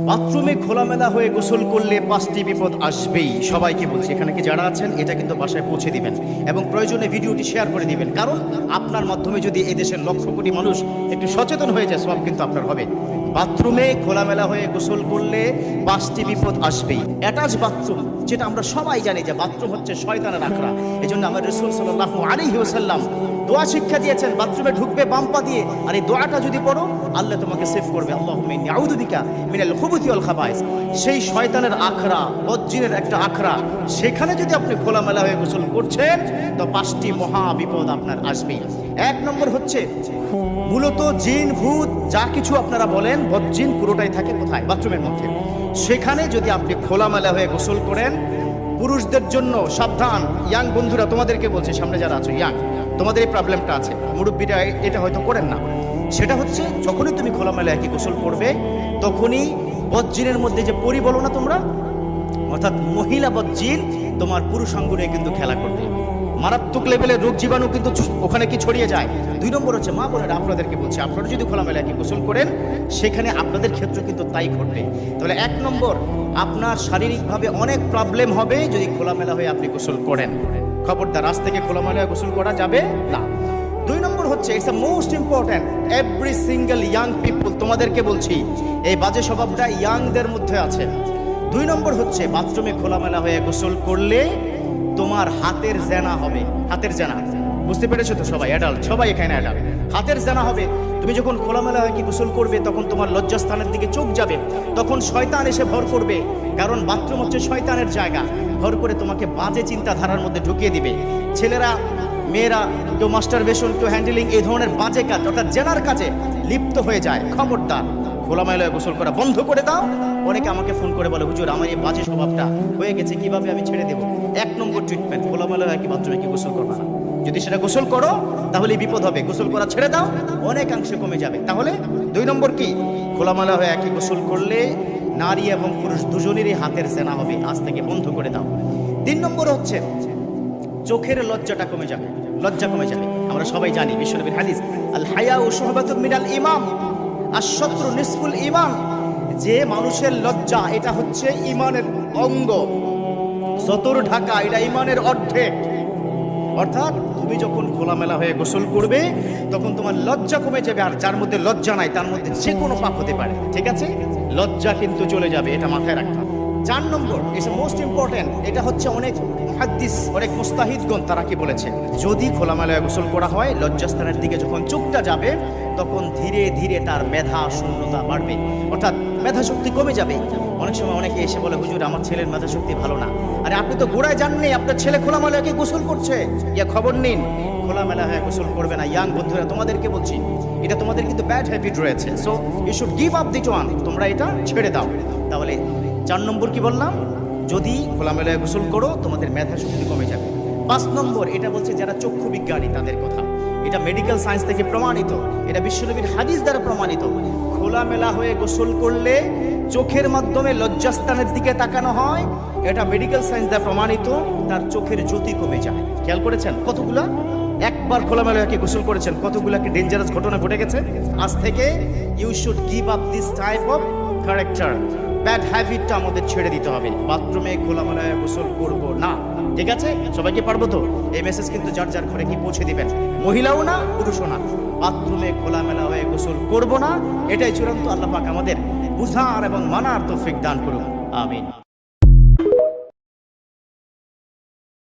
বাথরুমে খোলামেলা হয়ে গোসল করলে 5টি বিপদ আসবেই। সবাইকে বলছি, এখানে কি যারা আছেন এটা কিন্তু বাসায় পৌঁছে দিবেন এবং প্রয়োজনে ভিডিওটি শেয়ার করে দিবেন, কারণ আপনার মাধ্যমে যদি এই দেশের লক্ষ কোটি মানুষ একটু সচেতন হয়ে যায়, সব কিন্তু আপনার হবে। বাথরুমে খোলামেলা হয়ে গোসল করলে 5টি বিপদ আসবেই। অ্যাটাচ বাথরুম, যেটা আমরা সবাই জানি যে বাথরুম হচ্ছে শয়তানের আখড়া। এই জন্য আমার রাসূল সাল্লাল্লাহু আলাইহি ওয়াসাল্লাম দোয়া শিক্ষা দিয়েছেন, বাথরুমে ঢুকবে বাম পা দিয়ে, আর এই দোয়াটা যদি পড়ো আল্লাহ তোমাকে সেভ করবে। আল্লাহুম্মা ইন্নী আউযু বিকা মিনাল খুবুথি ওয়াল খাবায়েস। সেই শয়তানের আখড়া, বজ্জিনের একটা আখড়া, সেখানে যদি আপনি খোলামেলা হয়ে গোসল করছেন তো 5টি মহা বিপদ আপনার আসবেই। 1 নম্বর হচ্ছে মূলত জিন ভূত যা কিছু আপনারা বলেন, বজ্জিন পুরোটাই থাকে কোথায়? বাথরুমের মধ্যে। সেখানে যদি আপনি খোলামেলা হয়ে গোসল করেন, পুরুষদের জন্য সাবধান। ইয়াং বন্ধুরা, তোমাদেরকে বলছি, সামনে যারা আছো ইয়াং, তোমাদের এই প্রবলেমটা আছে, মুরব্বীরা এটা হয়তো করেন না। সেটা হচ্ছে যখনই তুমি খোলামেলা একই গোসল করবে, তখনই বজ্জিনের মধ্যে যে পরি বলো না তোমরা, অর্থাৎ মহিলা বজ্জিন তোমার পুরুষ অঙ্গনে কিন্তু খেলা করবে। মারাত্মক লেভেলের রোগ জীবাণু কিন্তু ওখানে কি ছড়িয়ে যায়। 2 নম্বর হচ্ছে মা বোনেরা, আপনাদেরকে বলছি, আপনারা যদি খোলামেলা একই গোসল করেন, সেখানে আপনাদের ক্ষেত্রে কিন্তু তাই ঘটবে। তাহলে 1 নম্বর, আপনার শারীরিকভাবে অনেক প্রবলেম হবে যদি খোলামেলা হয়ে আপনি গোসল করেন। খবরদার, আজ থেকে খোলামেলা হয়ে গোসল করা যাবে না। 2 নম্বর হচ্ছে, it's the most important, every single young people, তোমাদেরকে বলছি, এই বাজে স্বভাবটা ইয়াংদের মধ্যে আছে। 2 নম্বর হচ্ছে, বাথরুমে খোলামেলা হয়ে গোসল করলে তোমার হাতের জেনা হবে। হাতের জেনা বুঝতে পেরেছো তো? সবাই অ্যাডাল্ট, সবাই এখানে অ্যাডাল্ট। হাতের জেনা হবে। তুমি যখন খোলামেলা হয়ে কি গোসল করবে, তখন তোমার লজ্জাস্থানের দিকে চোখ যাবে, তখন শয়তান এসে ভর করবে, কারণ বাথরুম হচ্ছে শয়তানের জায়গা। ভর করে তোমাকে বাজে চিন্তাধারার মধ্যে ঢুকিয়ে দিবে। ছেলেরা, মেয়েরা, কেউ মাস্টারবেশন, কেউ হ্যান্ডেলিং, এই ধরনের বাজে কাজ অর্থাৎ জেনার কাজে লিপ্ত হয়ে যায়। খবরদার, খোলামেলা হয়ে গোসল করা বন্ধ করে দাও। অনেকে আমাকে ফোন করে বলে, হুজুর আমার এই বাজে স্বভাবটা হয়ে গেছে, কিভাবে আমি ছেড়ে দেবো? 1 নম্বর ট্রিটমেন্ট, খোলামেলা হয়ে কি বাথরুমে কি গোসল করবা না। যদি সেটা গোসল করো তাহলে বিপদ হবে। গোসল করা ছেড়ে দাও, অনেকাংশে কমে যাবে। তাহলে 2 নম্বর কি, খোলামেলা হয়ে একই গোসল করলে নারী এবং পুরুষ দুজনেরই হাতের সেনা হবে। আজ থেকে বন্ধ করে দাও। 3 নম্বর হচ্ছে চোখের লজ্জাটা কমে যাবে, লজ্জা কমে যাবে। আমরা সবাই জানি বিশ্বনবীর হাদিস, আল হায়াউ শুহবাতুম মিনাল ঈমান, আশ-শাতরু নিসফুল ঈমান, যে মানুষের লজ্জা এটা হচ্ছে ঈমানের অঙ্গ। সতর ঢাকা এটা ঈমানের অর্ধেক। অর্থাৎ তুমি যখন খোলামেলা হয়ে গোসল করবে, তখন তোমার লজ্জা কমে যাবে। আর যার মধ্যে লজ্জা নাই, তার মধ্যে যে কোনো পাপ হতে পারে। ঠিক আছে, লজ্জা কিন্তু চলে যাবে, এটা মাথায় রাখতে হবে। 4 নম্বর, ইটস মোস্ট ইম্পর্টেন্ট, এটা হচ্ছে অনেক মুহাদ্দিস, অনেক মুস্তাহিদগণ তারা কি বলেছে, যদি খোলামেলা গোসল করা হয়, লজ্জাস্থানের দিকে যখন চোখটা যাবে, তখন ধীরে ধীরে তার মেধা শূন্যতা বাড়বে, অর্থাৎ মেধা শক্তি কমে যাবে। অনেক সময় অনেকে এসে বলে, হুজুর আমার ছেলের মেধা শক্তি ভালো না। আরে আপনি তো গোড়ায় জাননি, আপনার ছেলে খোলামেলা হয়ে গোসল করছে, ইয়া খবর নিন। খোলামেলা হয়ে গোসল করবে না। ইয়াং বন্ধুরা, তোমাদেরকে বলছি, এটা তোমাদের কিন্তু ব্যাড হ্যাবিট রয়েছে, so you should give up that one. তোমরা এটা ছেড়ে দাও। তাহলে 4 নম্বর কি বললাম, যদি খোলামেলা হয়ে গোসল করো তোমাদের মেধা শক্তি কমে যাবে। 5 নম্বর, এটা বলছে যারা চক্ষু বিজ্ঞানী তাদের কথা, এটা মেডিকেল সায়েন্স থেকে প্রমাণিত, এটা বিশ্বনবীর হাদিস দ্বারা প্রমাণিত। খোলামেলা হয়ে গোসল করলে চোখের মাধ্যমে লজ্জাস্থানের দিকে তাকানো হয়, এটা মেডিকেল সায়েন্স দ্বারা প্রমাণিত। তার চোখের জ্যোতি কমে যায়। খেয়াল করেছেন কতগুলা, একবার খোলামেলা হয়ে গোসল করেছেন, কতগুলাকে ডেঞ্জারাস ঘটনা ঘটে গেছে। আজ থেকে you should give up this type of character, bad হ্যাবিটটা আমাদের ছেড়ে দিতে হবে। বাথরুমে খোলামেলা হয়ে গোসল করব না। ঠিক আছে, সবাইকে পারবো তো? এই মেসেজ কিন্তু যার যার ঘরে কি পৌঁছে দিবেন, মহিলাও না পুরুষও না। বাথরুমে খোলামেলা হয়ে গোসল করব না, এটাই চূড়ান্ত। আল্লাহ পাক আমাদের বুঝার এবং মানার তৌফিক দান করুন। আমিন।